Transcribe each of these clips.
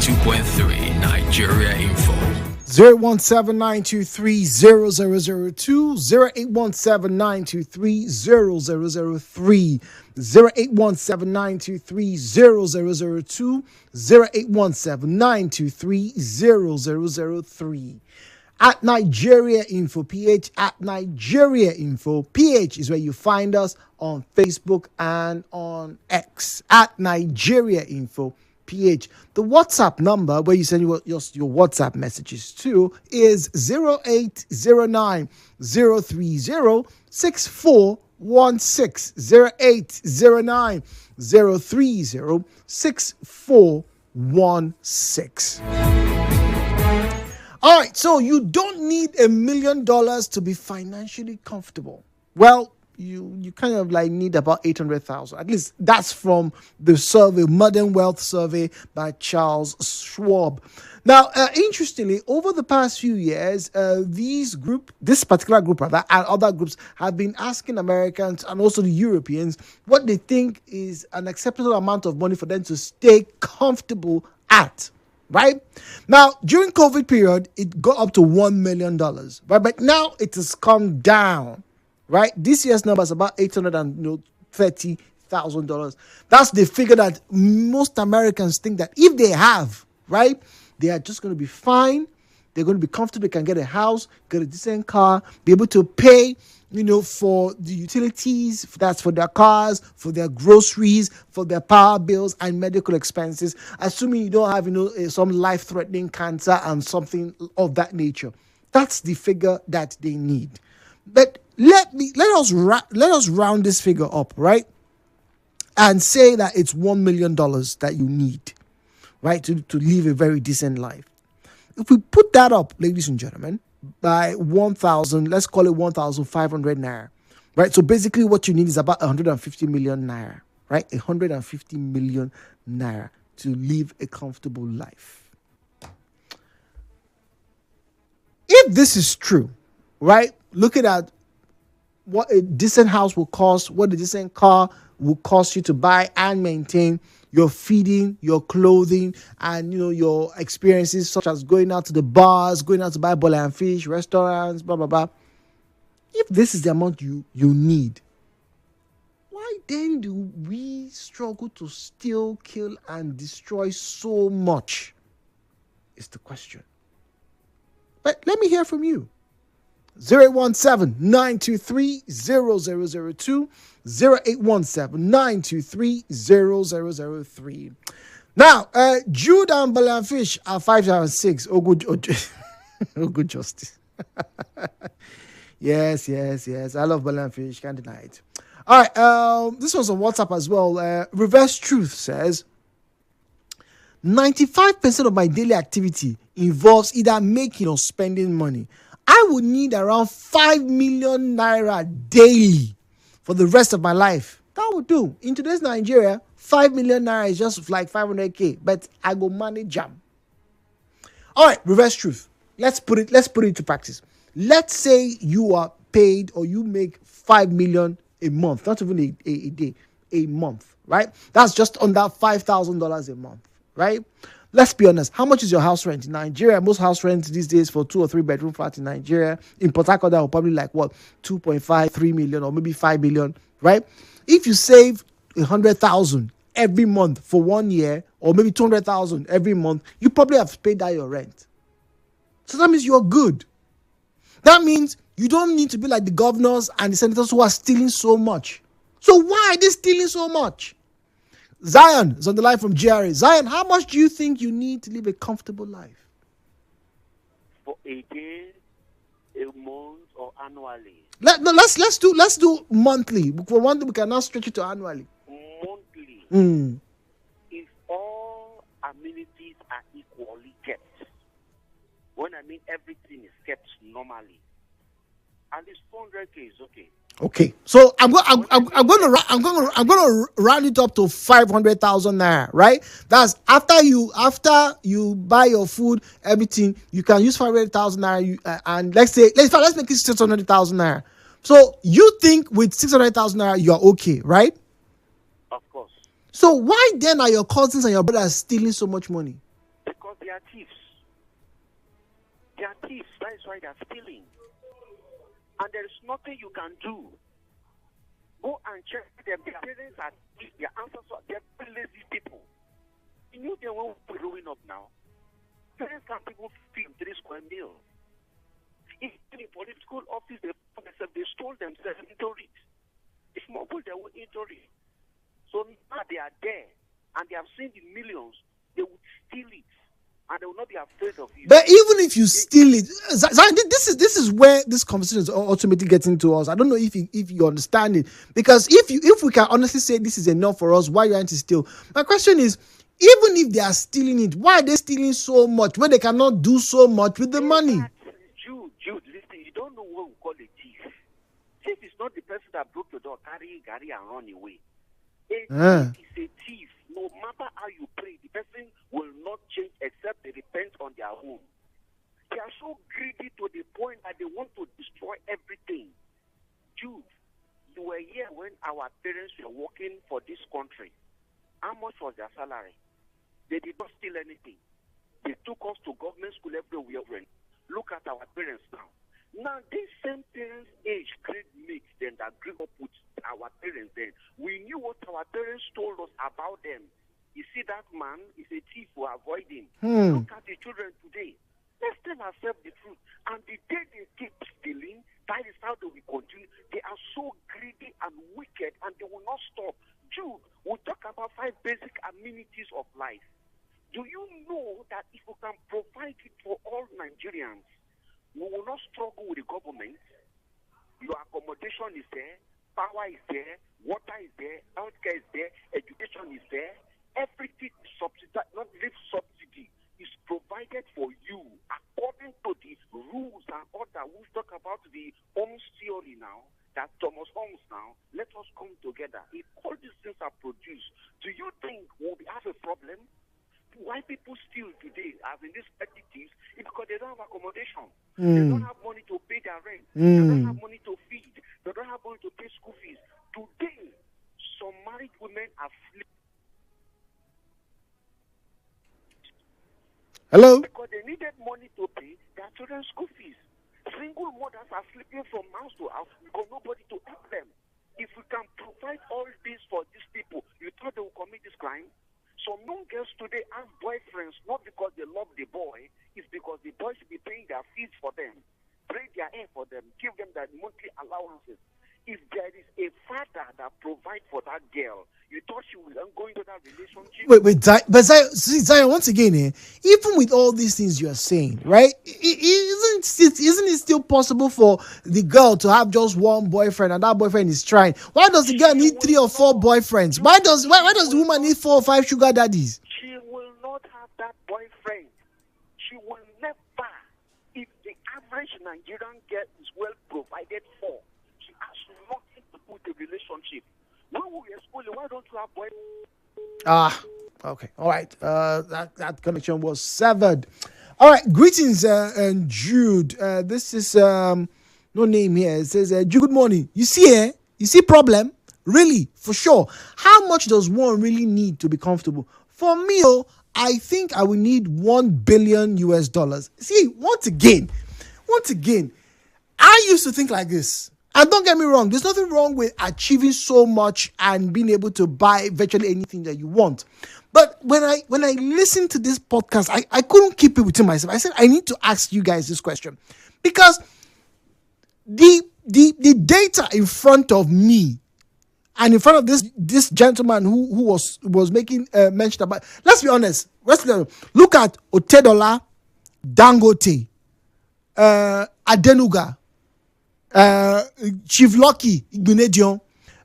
92.3 Nigeria Info. 017-923-0002, 0817923-0003, 0817923-0002, 0817923-0003. At Nigeria Info PH, at Nigeria Info PH is where you find us on Facebook and on X, at Nigeria Info PH. The WhatsApp number where you send your WhatsApp messages to is 0809 030 6416, 0809 030 6416. All right, so you don't need $1 million to be financially comfortable. Well, you kind of like need about 800,000. At least that's from the survey, Modern Wealth Survey by Charles Schwab. Now, interestingly, over the past few years, this particular group and other groups have been asking Americans and also the Europeans what they think is an acceptable amount of money for them to stay comfortable at. Right now, during COVID period, it got up to $1 million. Right, but now it has come down. Right, this year's number is about $830,000. That's the figure that most Americans think that if they have, right, they are just going to be fine. They're going to be comfortable. They can get a house, get a decent car, be able to pay, for the utilities. That's for their cars, for their groceries, for their power bills and medical expenses. Assuming you don't have, some life-threatening cancer and something of that nature. That's the figure that they need. But let us round this figure up, right? And say that it's $1 million that you need, right, to live a very decent life. If we put that up, ladies and gentlemen, by 1,000, let's call it 1,500 naira, right? So basically what you need is about 150 million naira, right? 150 million naira to live a comfortable life. If this is true, right? Looking at what a decent house will cost, what a decent car will cost you to buy and maintain, your feeding, your clothing, and your experiences such as going out to the bars, going out to buy bola and fish, restaurants, blah blah blah. If this is the amount you need, why then do we struggle to steal, kill, and destroy so much? Is the question. But let me hear from you. 08179230002, 0817-923-0003. Now, Jude and Balanfish are 5 and 6. Oh, good justice. Yes. I love Balanfish. Can't deny it. All right. This one's on WhatsApp as well. Reverse Truth says 95% of my daily activity involves either making or spending money. I would need around 5 million naira daily for the rest of my life. That would do. In today's Nigeria, 5 million naira is just like 500k, but I go manage jam. All right, reverse truth. Let's put it into practice. Let's say you are paid or you make 5 million a month, not even a day, a month, right? That's just under $5,000 a month, right? Let's be honest. How much is your house rent in Nigeria? Most house rents these days for 2 or 3 bedroom flats in Nigeria, in Port Harcourt, that will probably like 2.5, 3 million, or maybe 5 million, right? If you save 100,000 every month for 1 year, or maybe 200,000 every month, you probably have paid that your rent. So that means you're good. That means you don't need to be like the governors and the senators who are stealing so much. So why are they stealing so much? Zion is on the line from GRA. Zion, how much do you think you need to live a comfortable life? For a day, a month, or annually? Let's do monthly. For one thing, we can now stretch it to annually. Monthly. If all amenities are equally kept, when I mean everything is kept normally, at least 400k is okay. Okay, so I'm going to round it up to 500,000 naira, right? That's after you buy your food, everything. You can use 500,000 naira, and let's make it 600,000 naira. So you think with 600,000 naira you're okay, right? Of course. So why then are your cousins and your brothers stealing so much money? Because are thieves. They are thieves. That is why they are stealing. And there is nothing you can do. Go and check them. Their parents are thieves. Their ancestors, they are very lazy people. You knew they won't be growing up now. Parents can't even feed 3 square meals. In the political office, they stole themselves into it. If mobile, they were into it. So now they are there, and they have seen the millions. They would steal it, and they will not be afraid of you. But even if you steal it, this is where this conversation is ultimately getting to us. I don't know if you understand it, because if we can honestly say this is enough for us, why you aren't to steal? My question is, even if they are stealing it, why are they stealing so much when they cannot do so much with the money? Jude, listen, you don't know what we call a thief. Thief is not the person that broke your door, carry and run away. A thief is a thief. No matter how you pray, the person will not change except they repent on their own. They are so greedy to the point that they want to destroy everything. Jude, you were here when our parents were working for this country. How much was their salary? They did not steal anything. They took us to government school everywhere. Look at our parents now. Now, these same parents' age great mix then that grew up with our parents then. We knew what our parents told us about them. You see, that man is a thief for avoiding. Look at the children today. Let's tell ourselves the truth. And the day they keep stealing, that is how they will continue. They are so greedy and wicked, and they will not stop. Jude, we'll talk about 5 basic amenities of life. Do you know that if we can provide it for all Nigerians, we will not struggle with the government? Your accommodation is there, power is there, water is there, healthcare is there, education is there. Everything is subsidized, not live subsidy, is provided for you according to the rules and order. We'll talk about the Holmes theory now, that Thomas Holmes now. Let us come together. If all these things are produced, do you think we'll have a problem? Why people steal today, as in these petty thieves, is because they don't have accommodation. They don't have money to pay their rent. They don't have money to feed. They don't have money to pay school fees. Today, some married women are sleeping. Hello? Because they needed money to pay their children's school fees. Single mothers are sleeping from house to house because nobody to help them. If we can provide all this for these people, you thought they will commit this crime? Some young girls today have boyfriends not because they love the boy, it's because the boy should be paying their fees for them, braid their hair for them, give them their monthly allowances. If there is a father that provides for that girl, you thought she will go into that relationship? But Zion, once again, even with all these things you are saying, right? Isn't it still possible for the girl to have just one boyfriend and that boyfriend is trying? Why does the girl need 3 or 4 boyfriends? Why does the woman need 4 or 5 sugar daddies? She will not have that boyfriend. She will never. If the average Nigerian girl is well provided for, she has nothing to do with the relationship. When we were schooling, why don't you have boyfriends? Okay. All right. That connection was severed. All right. Greetings, and Jude. This is no name here. It says, Jude, good morning. You see, You see problem? Really? For sure. How much does one really need to be comfortable? For me, I think I will need $1 billion US. See, once again, I used to think like this. And don't get me wrong, there's nothing wrong with achieving so much and being able to buy virtually anything that you want. But when I listened to this podcast, I couldn't keep it within myself. I said, I need to ask you guys this question. Because the data in front of me and in front of this gentleman who was making mention about, let's be honest, look at Otedola, Dangote, Adenuga, Chief Lucky Igbinedion.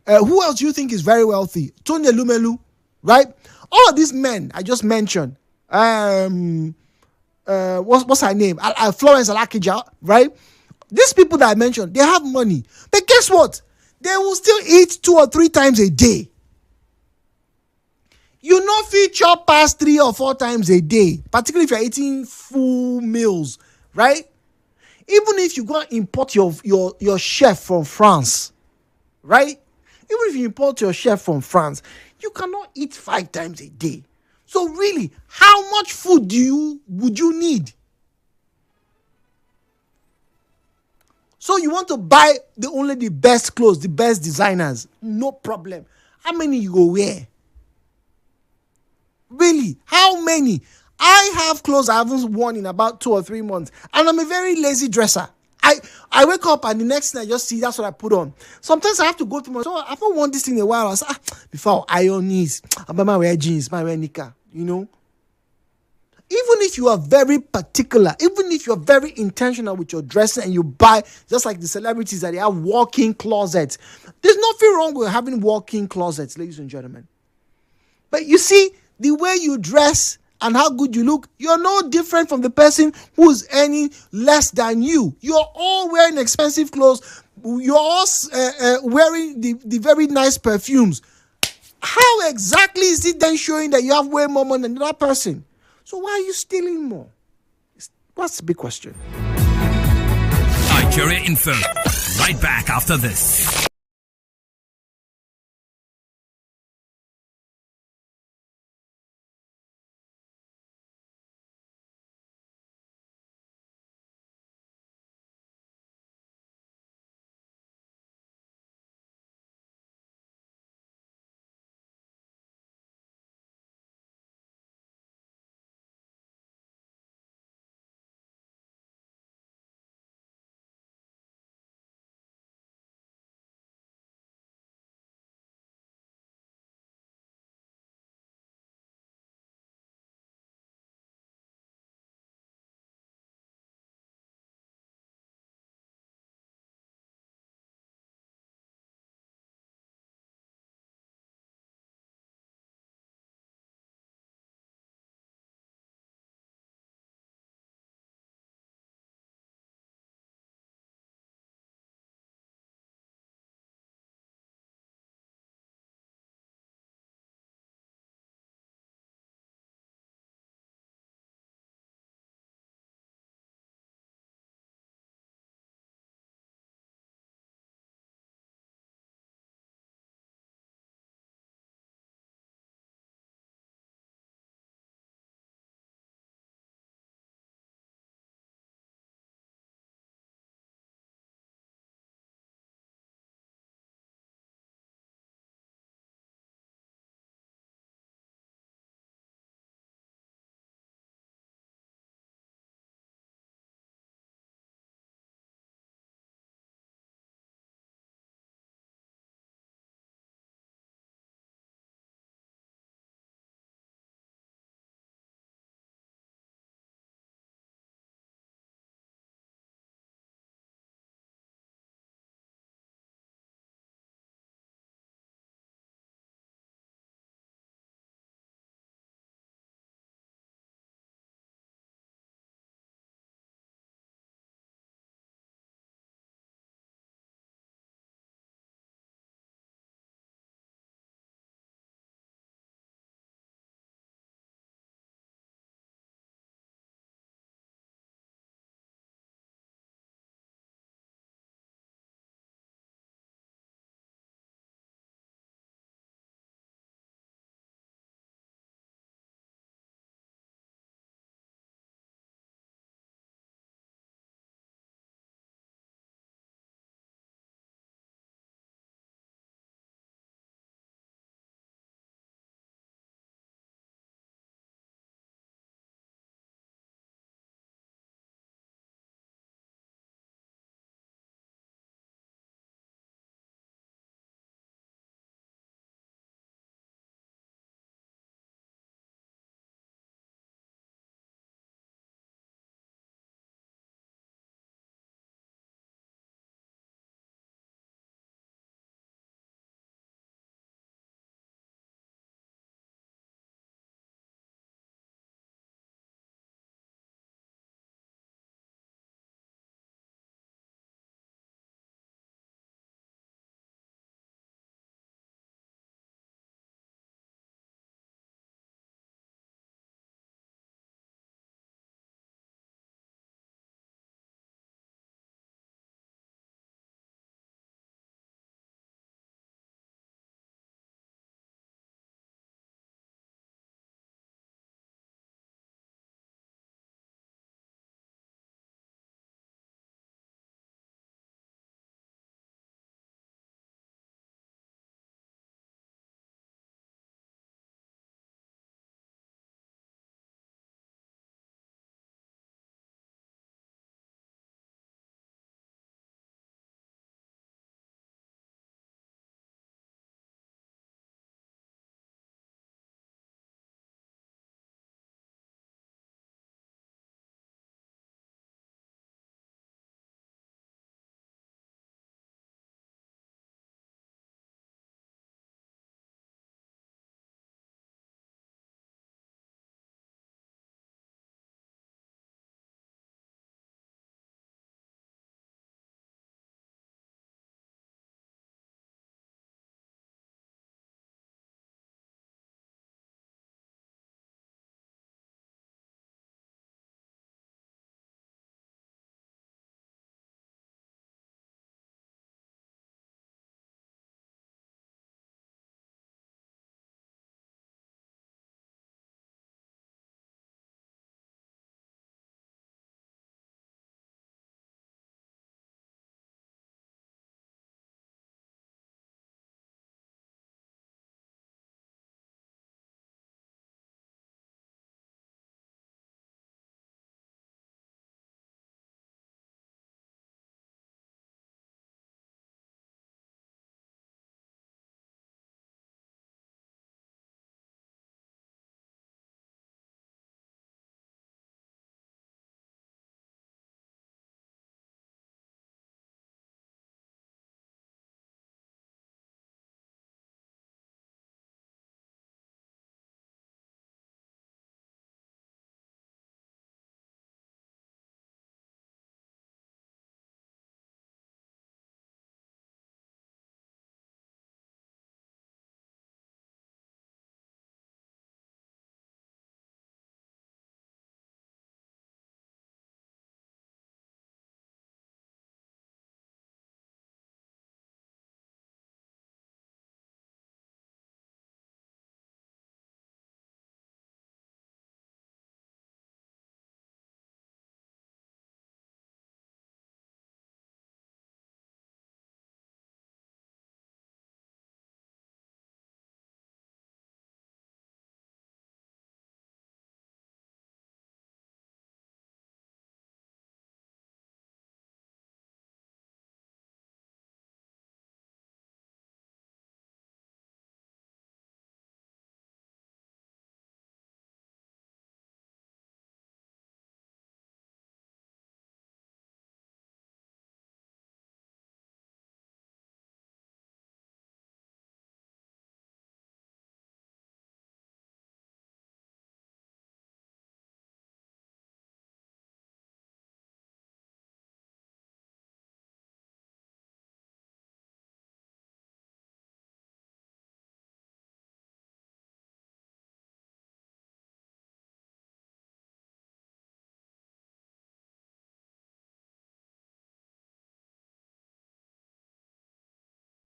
Who else do you think is very wealthy? Tony Elumelu, right? All of these men I just mentioned. What's her name? Florence Alakija, right? These people that I mentioned, they have money. But guess what? They will still eat 2 or 3 times a day. You not feed chop past 3 or 4 times a day, particularly if you're eating full meals, right? Even if you go and import your chef from France, right? Even if you import your chef from France, you cannot eat 5 times a day. So really, how much food would you need? So you want to buy only the best clothes, the best designers, no problem. How many you go wear? Really, how many? I have clothes I haven't worn in about 2 or 3 months, and I'm a very lazy dresser. I wake up and the next thing I just see, that's what I put on. Sometimes I have to go to my, so I've not worn this thing in a while. I say, before I iron this, I buy my wear jeans, my wear knicker, Even if you are very particular, even if you're very intentional with your dressing and you buy, just like the celebrities that they have walk-in closets, there's nothing wrong with having walk-in closets, ladies and gentlemen. But you see, the way you dress and how good you look, you're no different from the person who's earning less than you. You're all wearing expensive clothes. You're all wearing the very nice perfumes. How exactly is it then showing that you have way more money than that person? So why are you stealing more? That's the big question. Nigeria Info. Right back after this.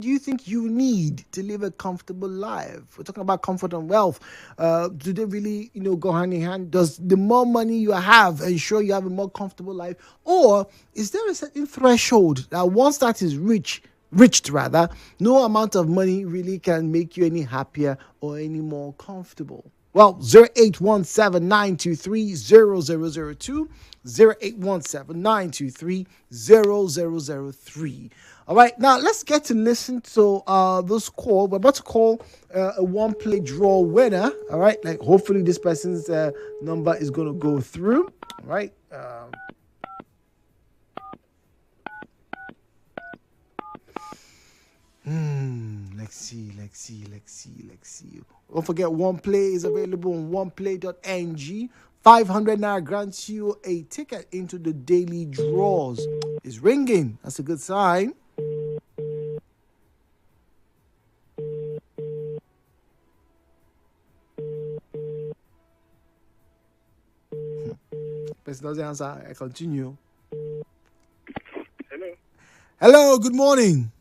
do you think you need to live a comfortable life? We're talking about comfort and wealth. Do they really, go hand in hand? Does the more money you have ensure you have a more comfortable life, or is there a certain threshold that once that is reached rather, no amount of money really can make you any happier or any more comfortable? Well, 0817-923-0002, 0817-923-0003. All right, now let's get to listen to this call. We're about to call a one play draw winner. All right, like hopefully this person's number is going to go through. All right. Let's see. Don't forget, One Play is available on oneplay.ng. 500 naira grants you a ticket into the daily draws. It's ringing. That's a good sign. Person doesn't answer. I continue. Hello. Hello, good morning.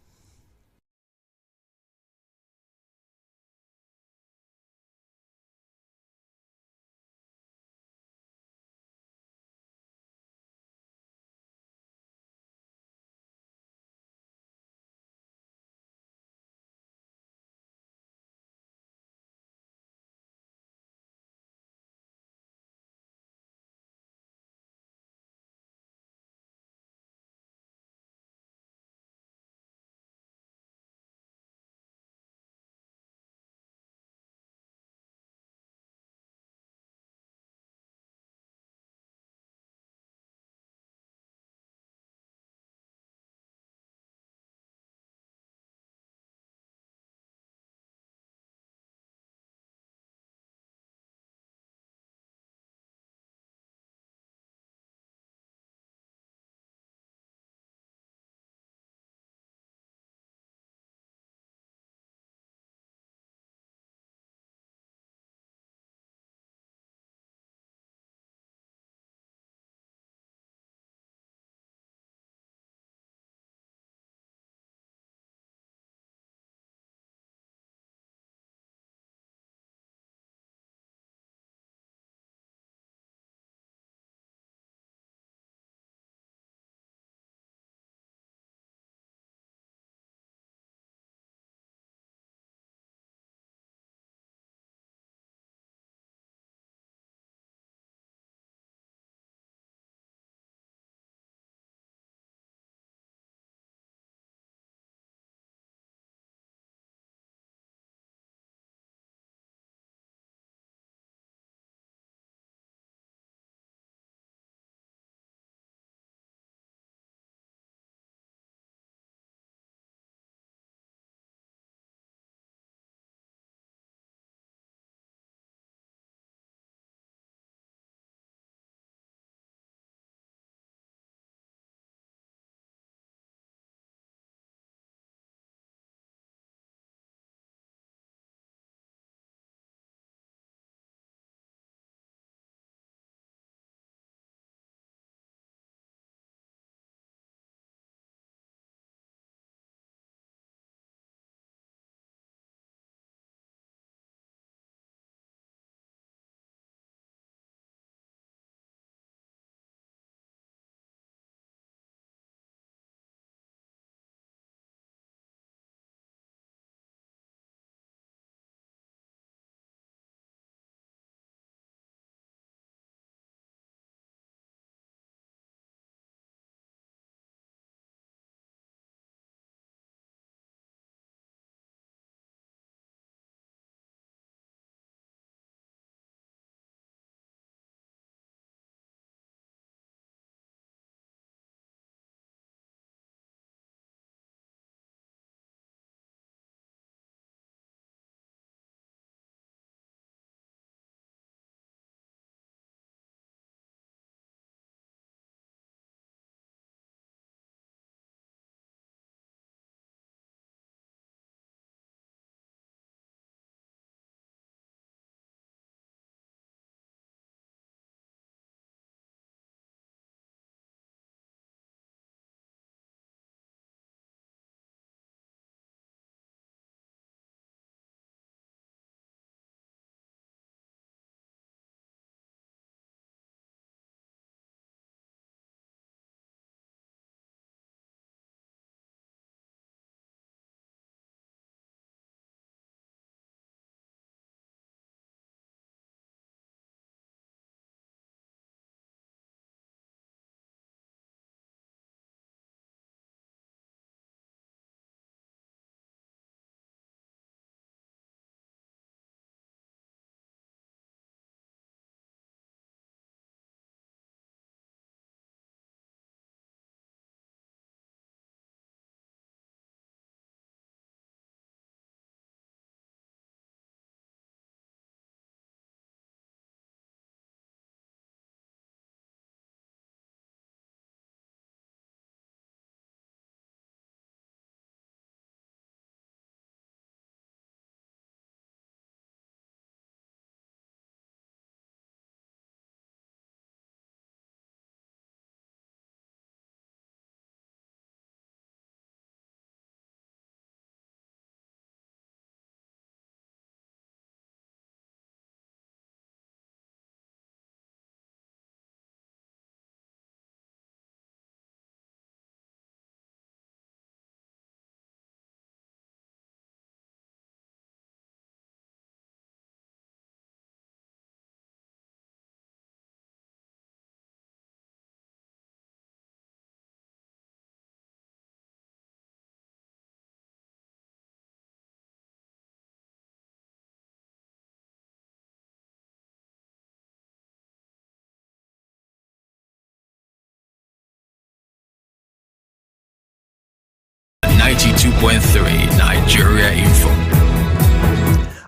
92.3 Nigeria Info.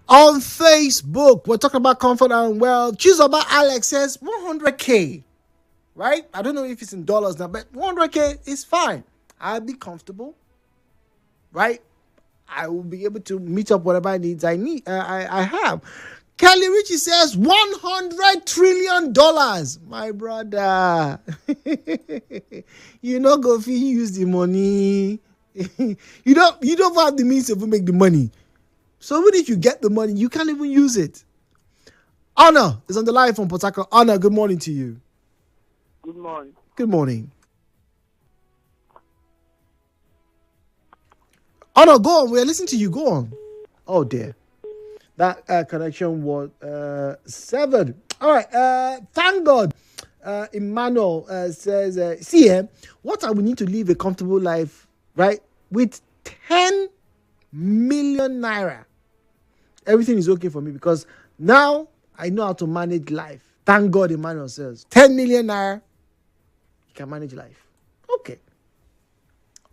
On Facebook, we're talking about comfort and wealth. Choose about Alex says 100K, right? I don't know if it's in dollars now, but 100K is fine. I'll be comfortable, right? I will be able to meet up whatever needs I have. Kelly Richie says $100 trillion. My brother, you know, go if you use the money. you don't have the means to make the money. So even if you get the money, you can't even use it. Anna is on the line from Port Harcourt. Anna, good morning to you. Good morning. Good morning. Anna, go on. We're listening to you. Go on. Oh, dear. That connection was severed. All right. Thank God. Emmanuel says, see, what I would need to live a comfortable life, right? With 10 million naira. Everything is okay for me because now I know how to manage life. Thank God, Emmanuel says. 10 million naira, you can manage life. Okay.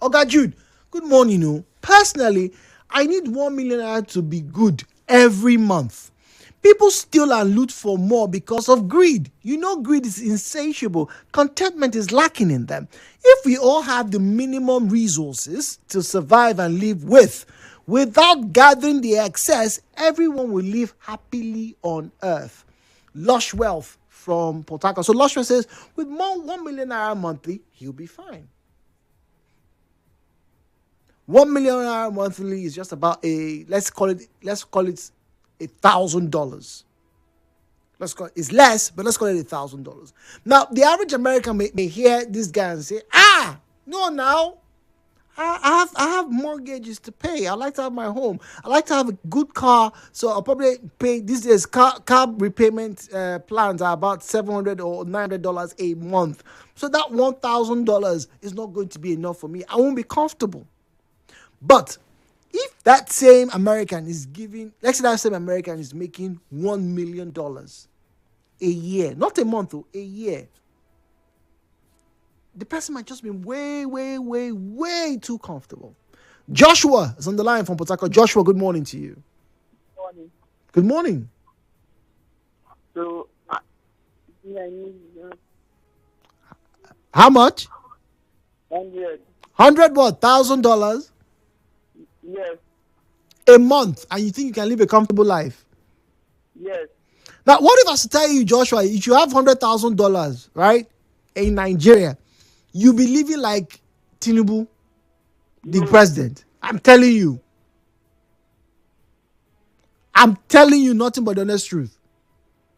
Okay, Jude, good morning. Personally, I need 1 million naira to be good every month. People steal and loot for more because of greed. You know, greed is insatiable. Contentment is lacking in them. If we all have the minimum resources to survive and live without gathering the excess, everyone will live happily on earth. Lush Wealth from Port Harcourt. So Lush Wealth says, with more 1 million naira monthly, he'll be fine. 1 million naira monthly is just about let's call it $1,000. It's less, but let's call it $1,000. Now, the average American may hear this guy and say, no, now. I have mortgages to pay. I like to have my home. I like to have a good car. So I'll probably pay these days. Car repayment plans are about $700 or $900 a month. So that $1,000 is not going to be enough for me. I won't be comfortable. But if that same American is let's say that same American is making $1 million a year, not a month, a year. The person might just be way, way, way, way too comfortable. Joshua is on the line from Port Harcourt. Joshua, good morning to you. Morning. Good morning. So, I need how much? 100. 100 what? $1,000 Yes. a month, and you think you can live a comfortable life? Yes. Now, what if I was to tell you, Joshua, if you have $100,000, right, in Nigeria, you'll be living like Tinubu, the president. I'm telling you nothing but the honest truth.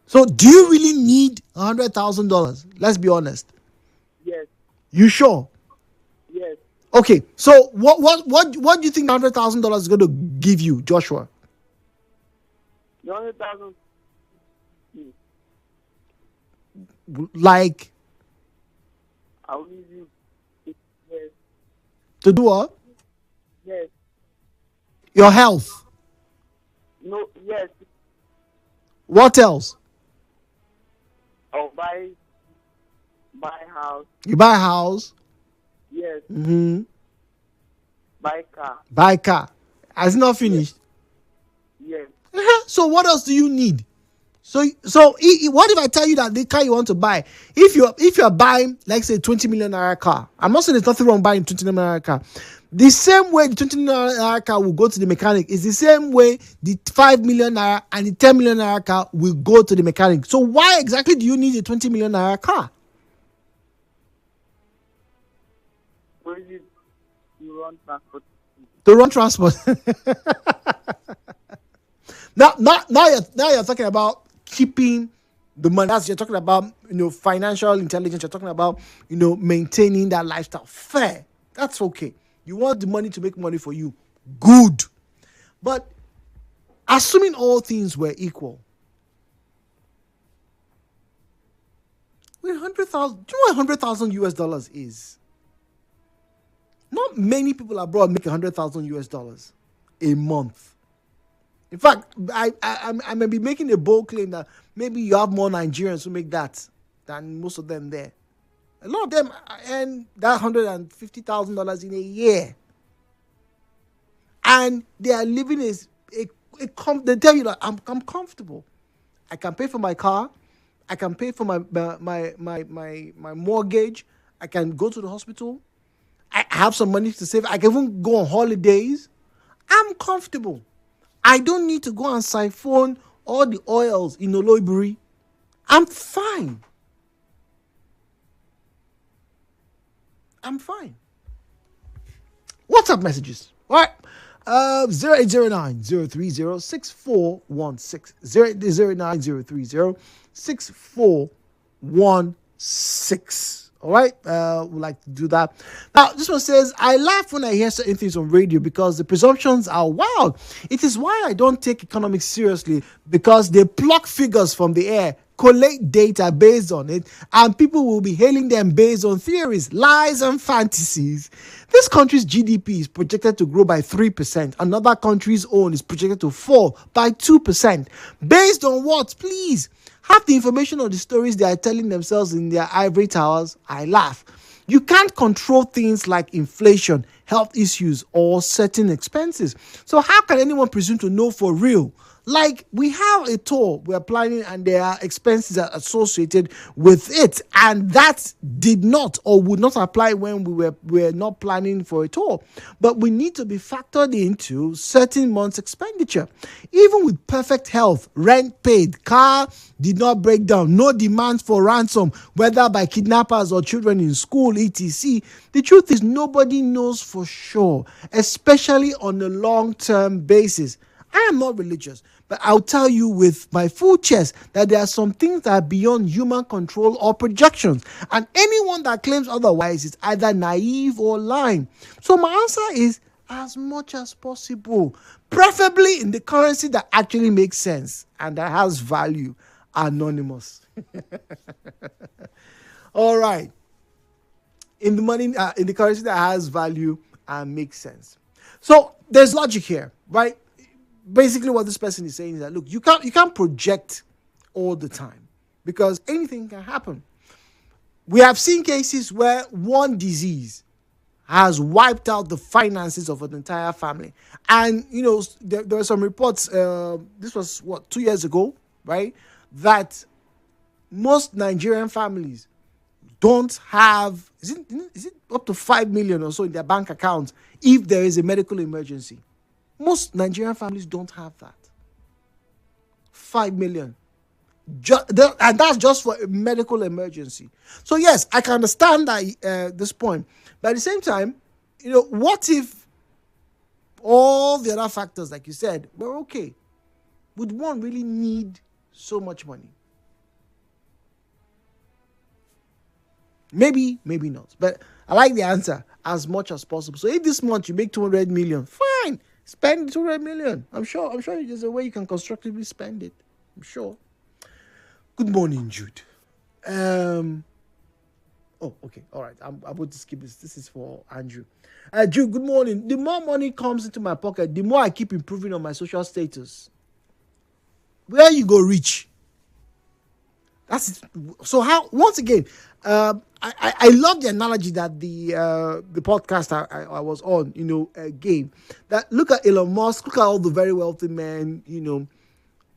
So do you really need $100,000? Let's be honest. Yes. You sure? Yes. Okay. So what do you think $100,000 is going to give you, Joshua? The 100,000. Like I'll leave you. Yes. to do what? Yes. Your health. No. Yes. What else? I'll buy house. You buy a house. Yes. Mm-hmm. Buy car. Buy a car. Has it not finished? Yes. So what else do you need? So what if I tell you that the car you want to buy, if you're buying, like say, 20 million naira car, I'm not saying there's nothing wrong buying 20 million naira car. The same way the 20 million naira car will go to the mechanic is the same way the 5 million naira and the 10 million naira car will go to the mechanic. So why exactly do you need a 20 million naira car? Where is it? You run transport. To run transport. now you're talking about keeping the money. That's, you're talking about, financial intelligence. You're talking about, maintaining that lifestyle. Fair. That's okay. You want the money to make money for you. Good. But assuming all things were equal, with 100,000, do you know what 100,000 US dollars is? Not many people abroad make 100,000 US dollars a month. In fact, I may be making a bold claim that maybe you have more Nigerians who make that than most of them there. A lot of them earn that $150,000 in a year. and they are living they tell you that I'm comfortable. I can pay for my car. I can pay for my mortgage. I can go to the hospital. I have some money to save. I can even go on holidays. I'm comfortable. I don't need to go and siphon all the oils in Oloibiri. I'm fine. I'm fine. WhatsApp messages. All right. 0809 030 6416. 0809 6416. All right, we'd like to do that. Now, this one says, I laugh when I hear certain things on radio because the presumptions are wild. It is why I don't take economics seriously, because they pluck figures from the air, collate data based on it, and people will be hailing them based on theories, lies, and fantasies. This country's GDP is projected to grow by 3%. Another country's own is projected to fall by 2%. Based on what, please? Half the information on the stories they are telling themselves in their ivory towers. I laugh. You can't control things like inflation, health issues, or certain expenses. So how can anyone presume to know for real? Like, we have a tour we're planning and there are expenses associated with it, and that did not or would not apply when we were not planning for a tour. But we need to be factored into certain months' expenditure. Even with perfect health, rent paid, car did not break down, no demands for ransom, whether by kidnappers or children in school, etc. The truth is, nobody knows for sure, especially on a long-term basis. I am not religious, but I'll tell you with my full chest that there are some things that are beyond human control or projections, and anyone that claims otherwise is either naive or lying. So my answer is as much as possible, preferably in the currency that actually makes sense and that has value. Anonymous. All right. In the money, in the currency that has value and makes sense. So there's logic here, right? Basically what this person is saying is that, look, you can't project all the time because anything can happen. We have seen cases where one disease has wiped out the finances of an entire family. And, there were some reports, this was 2 years ago, right? That most Nigerian families don't have, is it up to 5 million or so in their bank accounts if there is a medical emergency. Most Nigerian families don't have that. 5 million. And that's just for a medical emergency. So yes, I can understand that this point. But at the same time, what if all the other factors, like you said, were okay? Would one really need so much money? Maybe, maybe not. But I like the answer, as much as possible. So if this month you make 200 million, fine. Spend 200 million. I'm sure there's a way you can constructively spend it. I'm sure. Good morning, Jude. Oh, okay. All right. I'm about to skip this. This is for Andrew. Jude, good morning. The more money comes into my pocket, the more I keep improving on my social status. Where you go reach? That's it. So how? Once again, I love the analogy that the podcast I was on, gave. That look at Elon Musk, look at all the very wealthy men,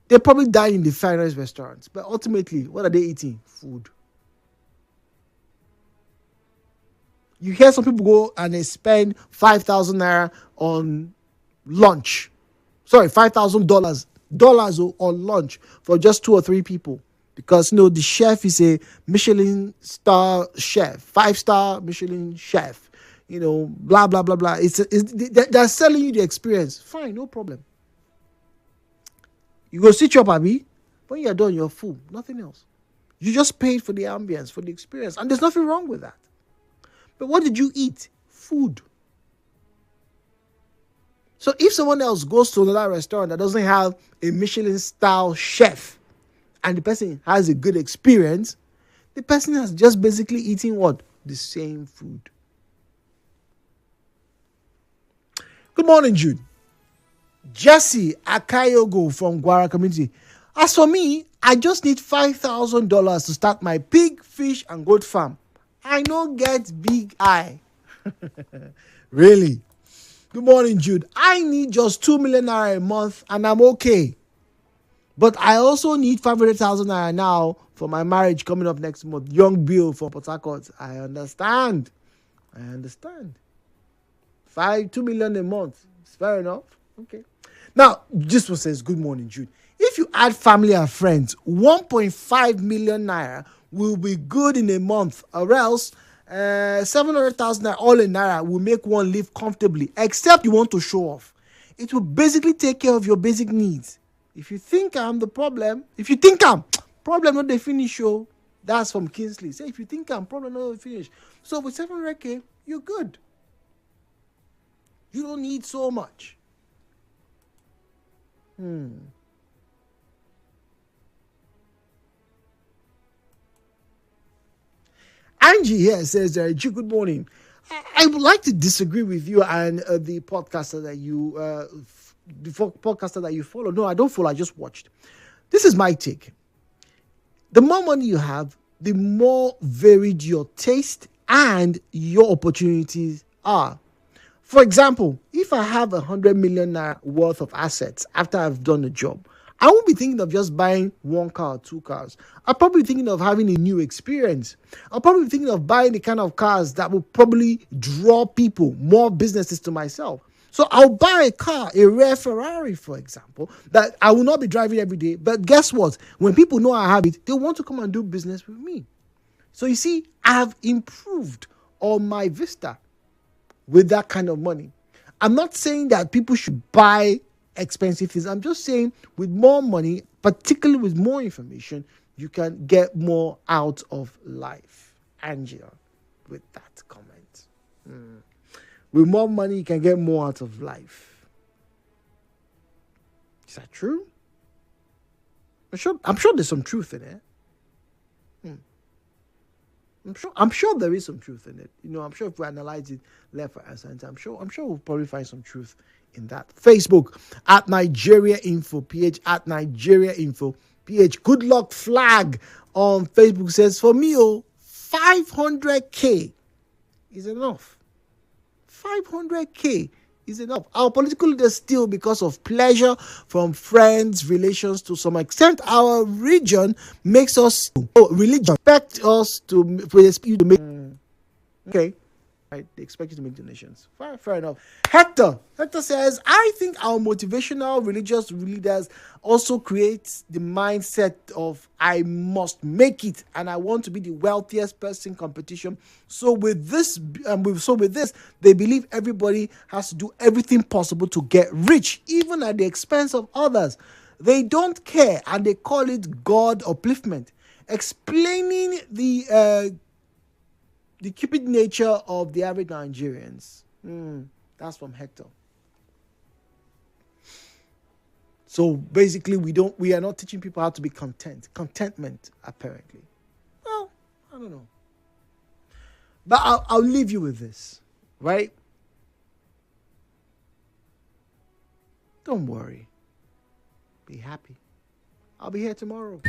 they probably dine in the finest restaurants, but ultimately, what are they eating? Food. You hear some people go and they spend 5,000 naira on lunch. Sorry, $5,000 on lunch for just 2 or 3 people. Because, the chef is a Michelin star chef, 5-star Michelin chef, blah, blah, blah, blah. They're selling you the experience. Fine, no problem. You go sit up, Abby. When you're done, you're full. Nothing else. You just paid for the ambience, for the experience. And there's nothing wrong with that. But what did you eat? Food. So if someone else goes to another restaurant that doesn't have a Michelin-style chef, and the person has a good experience, the person has just basically eaten what? The same food. Good morning, Jude. Jesse Akayogo from Guara community. As for me, I just need $5,000 to start my pig, fish, and goat farm. I no get big eye. Really? Good morning, Jude. I need just 2 million naira a month and I'm okay. But I also need 500,000 naira now for my marriage coming up next month. Young Bill from Port Harcourt. I understand. 2 million a month. It's fair enough. Okay. Now, this one says, good morning, Jude. If you add family and friends, 1.5 million naira will be good in a month, or else 700,000 naira all in naira will make one live comfortably, except you want to show off. It will basically take care of your basic needs. If you think I'm the problem, problem not the finish show. That's from Kingsley. Say if you think I'm problem not the finish. So with 700k, you're good. You don't need so much. Angie here says, good morning. I would like to disagree with you and the podcaster that you follow. No, I don't follow. I just watched. This is my take. The more money you have, the more varied your taste and your opportunities are. For example, if I have 100 million naira worth of assets after I've done a job, I won't be thinking of just buying one car or two cars. I'll probably be thinking of having a new experience. I'll probably be thinking of buying the kind of cars that will probably draw people, more businesses to myself. So I'll buy a car, a rare Ferrari, for example, that I will not be driving every day. But guess what? When people know I have it, they want to come and do business with me. So you see, I have improved on my vista with that kind of money. I'm not saying that people should buy expensive things. I'm just saying with more money, particularly with more information, you can get more out of life. Angela, with that comment. With more money, you can get more out of life. Is that true? I'm sure there's some truth in it. I'm sure there is some truth in it. I'm sure if we analyze it left, right, and center, I'm sure we'll probably find some truth in that. Facebook at Nigeria Info PH at Nigeria Info PH. Good luck flag on Facebook says, for me, 500k is enough. 500k is enough. Our political leaders still, because of pleasure from friends, relations, to some extent, our religion makes us expect us to make. Okay. Right, they expect you to make donations. Fair enough. Hector says, I think our motivational religious leaders also create the mindset of I must make it and I want to be the wealthiest person in competition. So with this, they believe everybody has to do everything possible to get rich, even at the expense of others. They don't care, and they call it God upliftment, explaining the cupid nature of the average Nigerians. That's from Hector. So basically, we are not teaching people how to be content. Contentment, apparently. Well, I don't know. But I'll leave you with this, right? Don't worry. Be happy. I'll be here tomorrow.